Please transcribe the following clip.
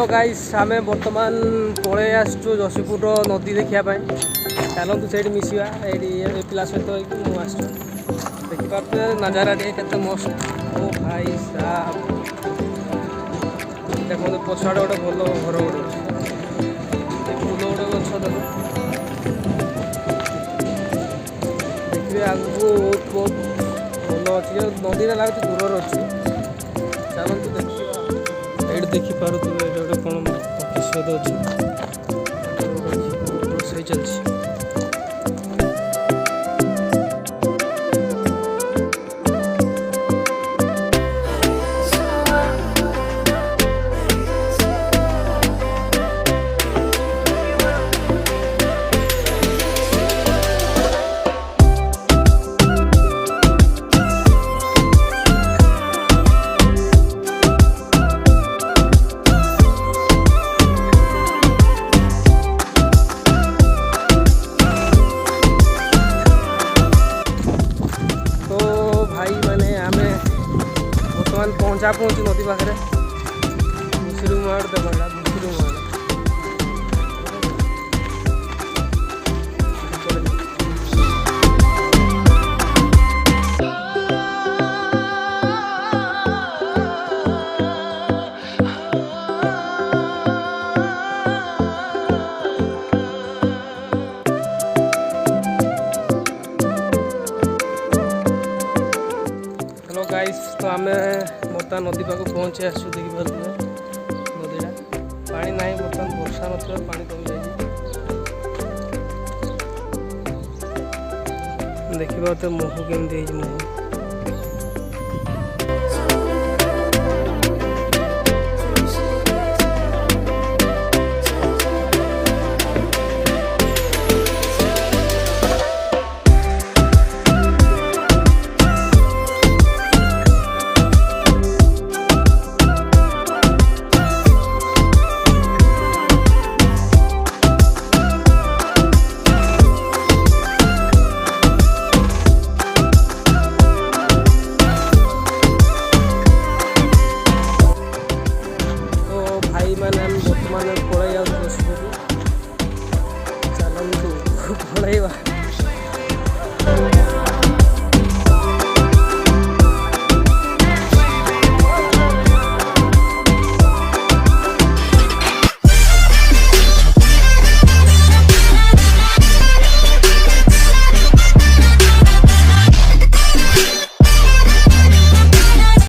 hello guys आम बर्तमान पलि आसचु जशीपुर नदी देखापी चलतु से मिसवा ये पिला सहित मुझे देखिपे नजारा के मस्त ओ भाई साहब देखो पछाड़ गोटे भल घर गोटे फूल गोटे गछ देखिए आगू बहुत भल अच्छे नदी लगे दूर अच्छे चलतु देखिए ये देखिपे गोटे कौन प्रतिशोध अच्छे रोषे चलती पहुँचा पहुँची नदी पाखे भूसुरी मुहाड़ देवाला भूसुरी मुहाड़ हेलो गाइस तो आम बर्तमान नदी पाक पहुँचे आसु देखिए नदीटा पानी ना बर्तमान वर्षा ना पानी कमी जाए देखिए मोह केमती मोह